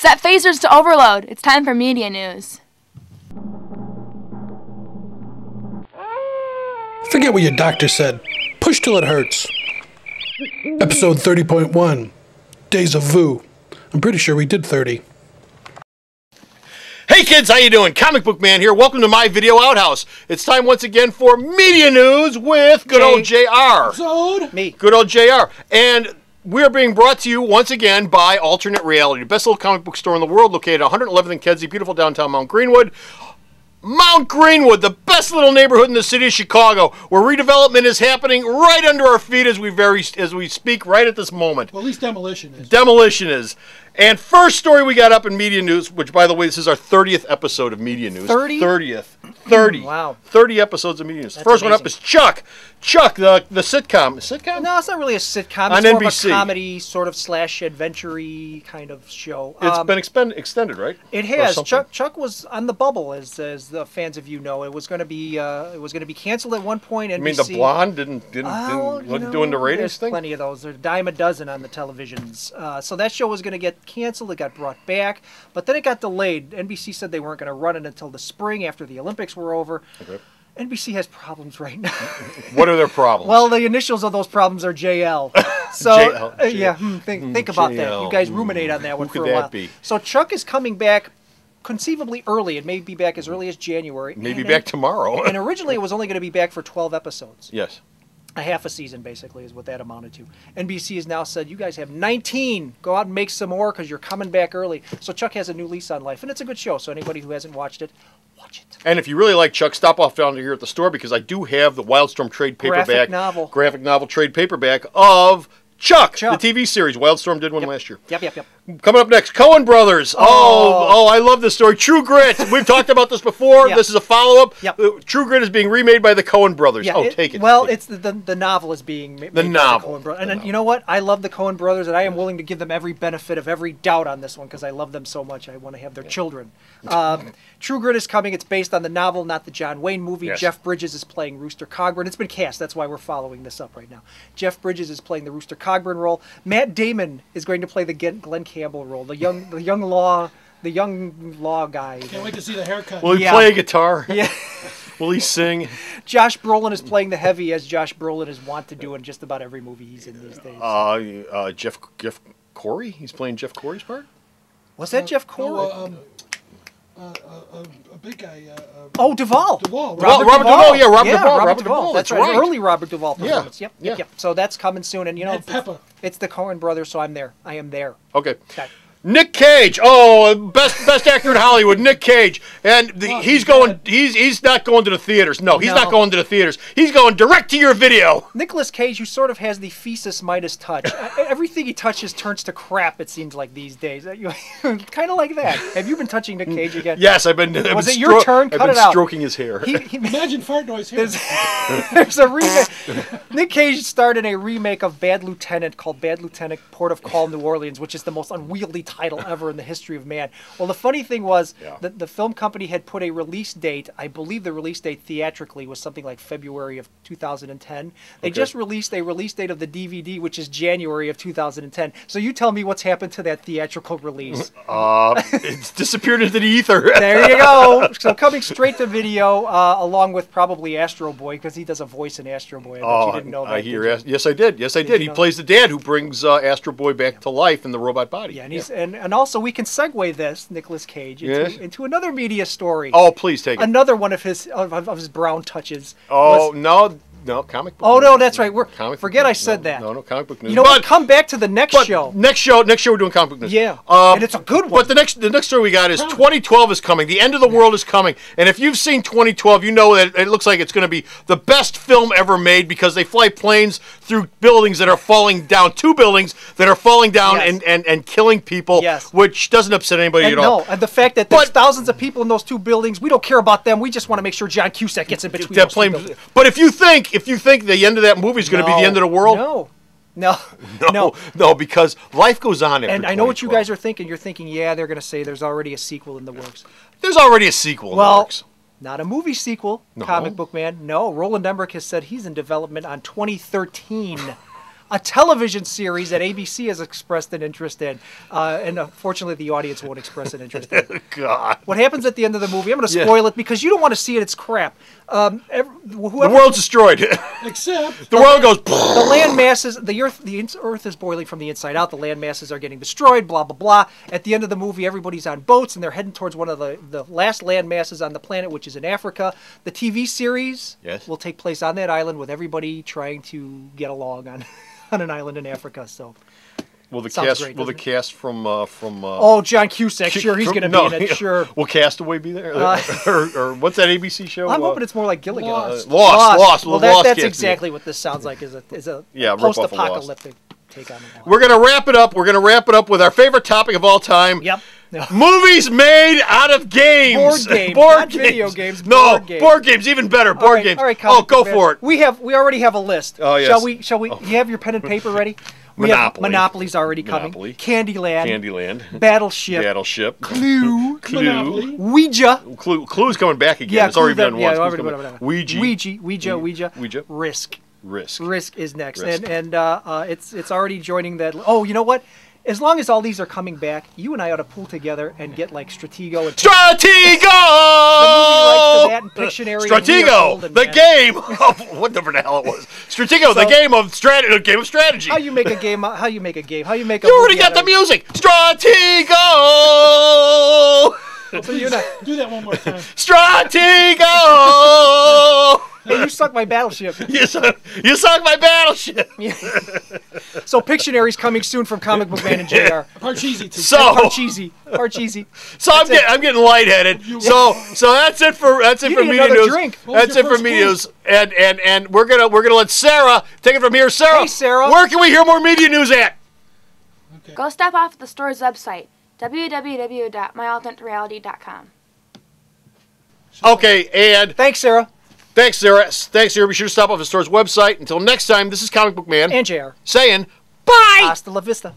Set phasers to overload. It's time for media news. Forget what your doctor said. Push till it hurts. Episode 30.1. Deja Vu. I'm pretty sure we did 30. Hey kids, how you doing? Comic Book Man here. Welcome to my video outhouse. It's time once again for media news with good old JR. Episode? Me. Good old JR. And we are being brought to you once again by Alternate Reality, the best little comic book store in the world, located at 111th and Kedzie, beautiful downtown Mount Greenwood. Mount Greenwood, the best little neighborhood in the city of Chicago, where redevelopment is happening right under our feet as we speak right at this moment. Well, at least demolition is. Demolition is. And first story we got up in media news, which, by the way, this is our 30th episode of media news. 30? 30th. 30. Wow. 30 episodes of media news. That's First one up amazing. is Chuck. Chuck, the sitcom. Sitcom? No, it's not really a sitcom. On It's more NBC. of a comedy, sort of slash adventure-y kind of show. It's been extended, right? It Or has. something. Chuck was on the bubble, as the fans of you know. It was going to be canceled at one point. NBC. You mean the blonde wasn't doing the ratings there's thing? plenty of those. There's a dime a dozen on the televisions. So that show was going to get canceled. It got brought back, but then it got delayed. NBC said they weren't going to run it until the spring after the Olympics were over. Okay. NBC has problems right now. What are their problems? Well, the initials of those problems are JL. So, JL. think about that. JL. You guys ruminate on that one Who for could a that while. be? So Chuck is coming back conceivably early. It may be back as early as January. Maybe And- back tomorrow. And originally it was only going to be back for 12 episodes. Yes. A half a season, basically, is what that amounted to. NBC has now said, you guys have 19. Go out and make some more because you're coming back early. So Chuck has a new lease on life. And it's a good show. So anybody who hasn't watched it, watch it. And if you really like Chuck, stop off down here at the store because I do have the Wildstorm trade paperback. Graphic novel trade paperback of Chuck, the TV series. Wildstorm did one last year. Yep. Coming up next, Coen Brothers. Oh, I love this story. True Grit. We've talked about this before. Yep. This is a follow-up. Yep. True Grit is being remade by the Coen Brothers. Yeah, take it. Well, Take it's the novel is being made The by novel. the Coen Brothers. And you know what? I love the Coen Brothers, and I am willing to give them every benefit of every doubt on this one because I love them so much. I want to have their children. True Grit is coming. It's based on the novel, not the John Wayne movie. Yes. Jeff Bridges is playing Rooster Cogburn. It's been cast. That's why we're following this up right now. Jeff Bridges is playing the Rooster Cogburn role. Matt Damon is going to play the Glenn Campbell role, the young law guy. Can't wait to see the haircut. Will he play a guitar? Yeah. Will he sing? Josh Brolin is playing the heavy, as Josh Brolin is wont to do in just about every movie he's in these days. Jeff Corey? He's playing Jeff Corey's part? Was that Jeff Corey? A big guy. Duvall. Duvall. Robert Duvall. Yeah, Robert Duvall. That's right. Early Robert Duvall performance. Yeah. Yep. So that's coming soon, and And Peppa. it's the Coen Brothers, so I'm there. I am there. Okay. Okay. Nick Cage, best actor in Hollywood, Nick Cage, and he's not going to the theaters. No, he's not going to the theaters. He's going direct to your video. Nicolas Cage, who sort of has the Thesis Midas touch. Everything he touches turns to crap. It seems like these days, kind of like that. Have you been touching Nick Cage again? Yes, I've been. Was it your turn? Cut it out. Stroking his hair. Imagine fart noise here. There's a remake. Nick Cage starred in a remake of Bad Lieutenant called Bad Lieutenant Port of Call, New Orleans, which is the most unwieldy title ever in the history of man. Well, the funny thing was that the film company had put a release date. I believe the release date theatrically was something like February of 2010. They just released a release date of the DVD, which is January of 2010. So you tell me what's happened to that theatrical release. It's disappeared into the ether. There you go. So coming straight to video, along with probably Astro Boy, because he does a voice in Astro Boy. I bet you didn't know that. I hear. Did you? Yes, I did. Yes, I did. He plays the dad who brings Astro Boy back to life in the robot body. Yeah, and he's and also we can segue this Nicolas Cage into another media story. Oh, please take it. Another one of his brown touches. No, comic book. Oh news. no, that's right. Forget news. I said that. No, comic book news. You know what? Come back to the next show. Next show we're doing comic book news. Yeah, and it's a good one. But the next story we got is 2012 is coming. The end of the world is coming. And if you've seen 2012, you know that it looks like it's going to be the best film ever made because they fly planes through buildings that are falling down, two buildings that are falling down and killing people, which doesn't upset anybody at all. No, and the fact that there's thousands of people in those two buildings, we don't care about them. We just want to make sure John Cusack gets in between those two buildings. But if you think the end of that movie is going to be the end of the world, no, because life goes on. And I know what you guys are thinking. You're thinking, yeah, they're going to say there's already a sequel in the works. There's already a sequel in the works. Not a movie sequel, Comic Book Man. No, Roland Emmerich has said he's in development on 2013. a television series that ABC has expressed an interest in, and unfortunately the audience won't express an interest in. God. What happens at the end of the movie? I'm going to spoil it because you don't want to see it. It's crap. The world's destroyed. Except The world goes. The land masses, the Earth is boiling from the inside out. The land masses are getting destroyed. Blah blah blah. At the end of the movie, everybody's on boats and they're heading towards one of the last land masses on the planet, which is in Africa. The TV series will take place on that island with everybody trying to get along on on an island in Africa. So. Will the Sounds cast? great, Will the doesn't cast from? Oh, John Cusack. Sure, he's going to be in it. Sure. Will Castaway be there? Or what's that ABC show? I'm hoping it's more like Gilligan. Lost. Lost. Well, Lost that's cast, exactly what this sounds like. Is a rip off of post-apocalyptic take on it. We're gonna wrap it up. We're gonna wrap it up with our favorite topic of all time. Yep. Movies made out of games. Board games, Board not games. video games, No, board games. board games, even better. Board games. All right, oh, go man. for it. We already have a list. Oh, yes. Shall we? You have your pen and paper ready? We Monopoly. have Monopoly's already coming. Monopoly. Candyland. Candyland. Battleship. Clue. Monopoly. Ouija. Clue's coming back again. Yeah, it's already been once. already Clue's been. coming. Ouija. Risk. Risk Is next, Risk. and it's already joining that. Oh, you know what? As long as all these are coming back, you and I ought to pull together and get like Stratego and Stratego! that and Pictionary. And Stratego, the game of whatever the hell it was. Stratego, the game of strategy. How you make a game? How you make a game? How you make a? You already movie got out the of- music. Stratego. So you know, do that one more time. Stratego. hey, you suck my Battleship. You sunk my battleship. So Pictionary's coming soon from Comic Book Man and JR. Parcheesi too. So Parcheesi. So I'm getting lightheaded. So that's it for You need media another news. drink. What was That's your it for first media clue? news. And we're gonna let Sarah take it from here. Sarah. Hey, Sarah. Where can we hear more media news at? Go step off the store's website, www.myalternatereality.com. Okay, and Thanks, Sarah thanks, Sarah. Thanks, Sarah. Be sure to stop off the store's website. Until next time, this is Comic Book Man and JR. saying bye. Hasta la vista.